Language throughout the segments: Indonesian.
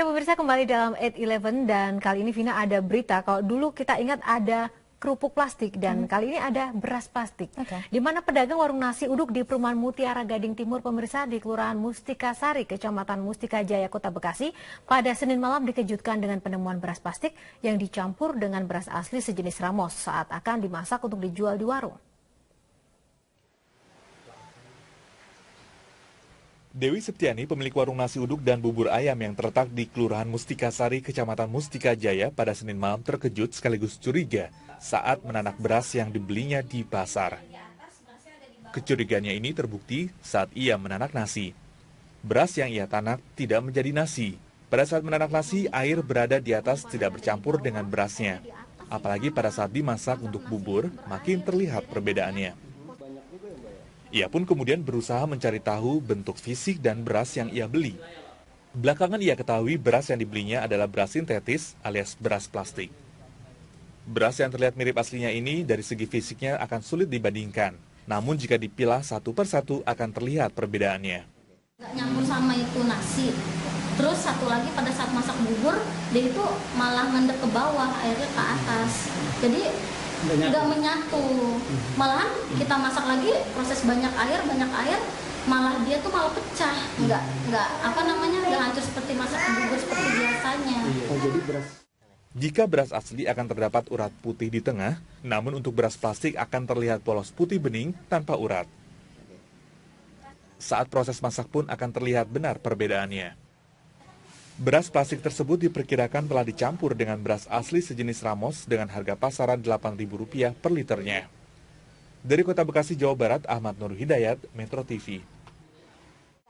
Ya pemirsa, kembali dalam 8-11 dan kali ini Vina ada berita. Kalau dulu kita ingat ada kerupuk plastik dan kali ini ada beras plastik. Di mana pedagang warung nasi uduk di perumahan Mutiara Gading Timur pemirsa di Kelurahan Mustika Sari, Kecamatan Mustika Jaya, Kota Bekasi pada Senin malam dikejutkan dengan penemuan beras plastik yang dicampur dengan beras asli sejenis Ramos saat akan dimasak untuk dijual di warung. Dewi Septiani, pemilik warung nasi uduk dan bubur ayam yang terletak di Kelurahan Mustika Sari, Kecamatan Mustika Jaya pada Senin malam terkejut sekaligus curiga saat menanak beras yang dibelinya di pasar. Kecurigaannya ini terbukti saat ia menanak nasi. Beras yang ia tanak tidak menjadi nasi. Pada saat menanak nasi, air berada di atas tidak bercampur dengan berasnya. Apalagi pada saat dimasak untuk bubur, makin terlihat perbedaannya. Ia pun kemudian berusaha mencari tahu bentuk fisik dan beras yang ia beli. Belakangan ia ketahui beras yang dibelinya adalah beras sintetis alias beras plastik. Beras yang terlihat mirip aslinya ini dari segi fisiknya akan sulit dibandingkan. Namun jika dipilah satu persatu akan terlihat perbedaannya. Nggak nyampur sama itu nasi. Terus satu lagi pada saat masak bubur, dia itu malah ngendek ke bawah, airnya ke atas. Jadi nggak menyatu, malahan kita masak lagi proses banyak air, malah dia tuh malah pecah, nggak hancur seperti masak bubur seperti biasanya. Jika beras asli akan terdapat urat putih di tengah, namun untuk beras plastik akan terlihat polos putih bening tanpa urat. Saat proses masak pun akan terlihat benar perbedaannya. Beras plastik tersebut diperkirakan telah dicampur dengan beras asli sejenis Ramos dengan harga pasaran Rp8.000 per liternya. Dari Kota Bekasi, Jawa Barat, Ahmad Nur Hidayat, Metro TV.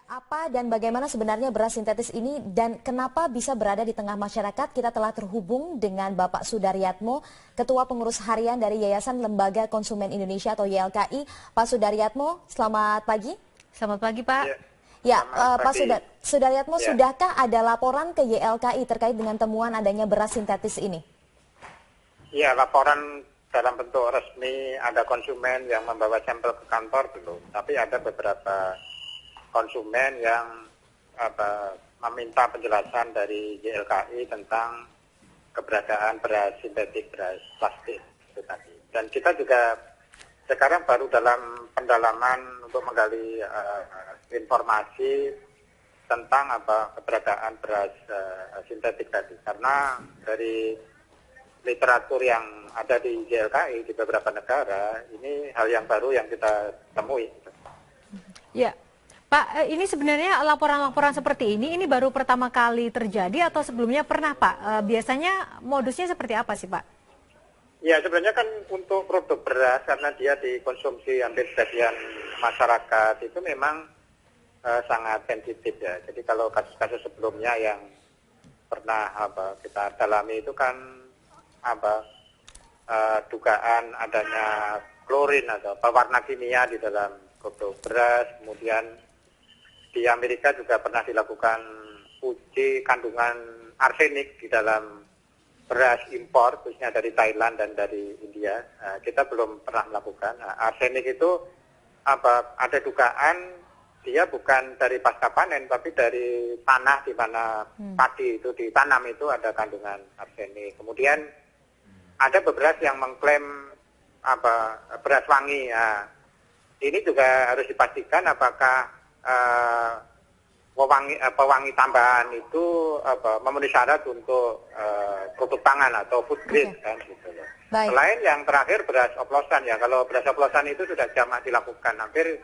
Apa dan bagaimana sebenarnya beras sintetis ini dan kenapa bisa berada di tengah masyarakat? Kita telah terhubung dengan Bapak Sudaryatmo, Ketua Pengurus Harian dari Yayasan Lembaga Konsumen Indonesia atau YLKI. Pak Sudaryatmo, selamat pagi. Selamat pagi, Pak. Ya, Pak Sudaryatmo, sudahkah ada laporan ke YLKI terkait dengan temuan adanya beras sintetis ini? Ya, laporan dalam bentuk resmi ada konsumen yang membawa sampel ke kantor belum. Tapi ada beberapa konsumen yang meminta penjelasan dari YLKI tentang keberadaan beras sintetik, beras plastik itu tadi. Dan kita juga sekarang baru dalam pendalaman untuk menggali informasi tentang keberadaan beras sintetik tadi. Karena dari literatur yang ada di YLKI di beberapa negara, ini hal yang baru yang kita temui. Ya, Pak, ini sebenarnya laporan-laporan seperti ini baru pertama kali terjadi atau sebelumnya pernah, Pak? Biasanya modusnya seperti apa sih, Pak? Ya, sebenarnya kan untuk produk beras karena dia dikonsumsi hampir sebagian masyarakat itu memang sangat sensitif ya. Jadi kalau kasus-kasus sebelumnya yang pernah kita dalami itu kan dugaan adanya klorin atau pewarna kimia di dalam produk beras. Kemudian di Amerika juga pernah dilakukan uji kandungan arsenik di dalam beras impor, khususnya dari Thailand dan dari India. Kita belum pernah melakukan. Arsenik itu ada dugaan dia bukan dari pasca panen, tapi dari tanah di mana padi itu ditanam itu ada kandungan arsenik. Kemudian ada beberapa yang mengklaim beras wangi. Ya. Ini juga harus dipastikan apakah pewangi tambahan itu memenuhi syarat untuk produk pangan atau food grade kan gitu ya. Selain yang terakhir beras oplosan ya. Kalau beras oplosan itu sudah jamak dilakukan hampir.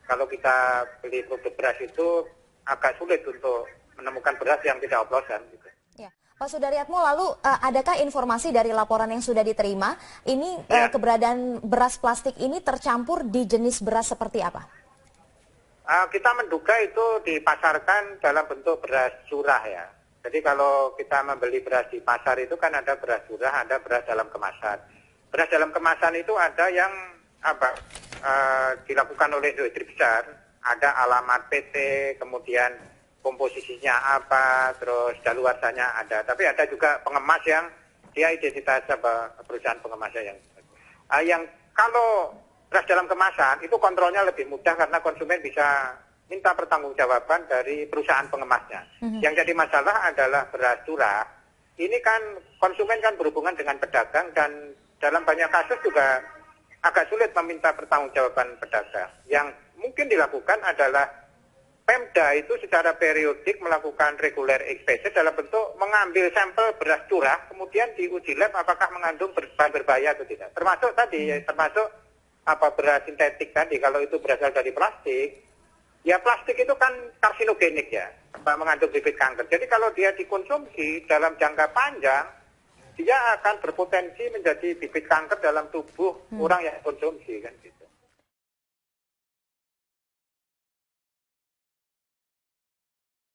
Kalau kita beli produk beras itu agak sulit untuk menemukan beras yang tidak oplosan. Gitu. Ya. Pak Sudaryatmo, lalu adakah informasi dari laporan yang sudah diterima, ini keberadaan beras plastik ini tercampur di jenis beras seperti apa? Kita menduga itu dipasarkan dalam bentuk beras curah ya. Jadi kalau kita membeli beras di pasar itu kan ada beras curah, ada beras dalam kemasan. Beras dalam kemasan itu ada yang dilakukan oleh industri besar, ada alamat PT, kemudian komposisinya apa, terus daluarsanya ada. Tapi ada juga pengemas yang dia identitas perusahaan pengemasnya yang kalau beras dalam kemasan itu kontrolnya lebih mudah karena konsumen bisa minta pertanggungjawaban dari perusahaan pengemasnya. Yang jadi masalah adalah beras curah. Ini kan konsumen kan berhubungan dengan pedagang dan dalam banyak kasus juga agak sulit meminta pertanggungjawaban pedagang. Yang mungkin dilakukan adalah Pemda itu secara periodik melakukan regular inspection dalam bentuk mengambil sampel beras curah, kemudian diuji lab apakah mengandung bahan berbahaya atau tidak. Termasuk tadi, termasuk beras sintetik tadi, kalau itu berasal dari plastik, ya plastik itu kan karsinogenik ya, mengandung bibit kanker. Jadi kalau dia dikonsumsi dalam jangka panjang, dia akan berpotensi menjadi bibit kanker dalam tubuh orang yang konsumsi kan gitu.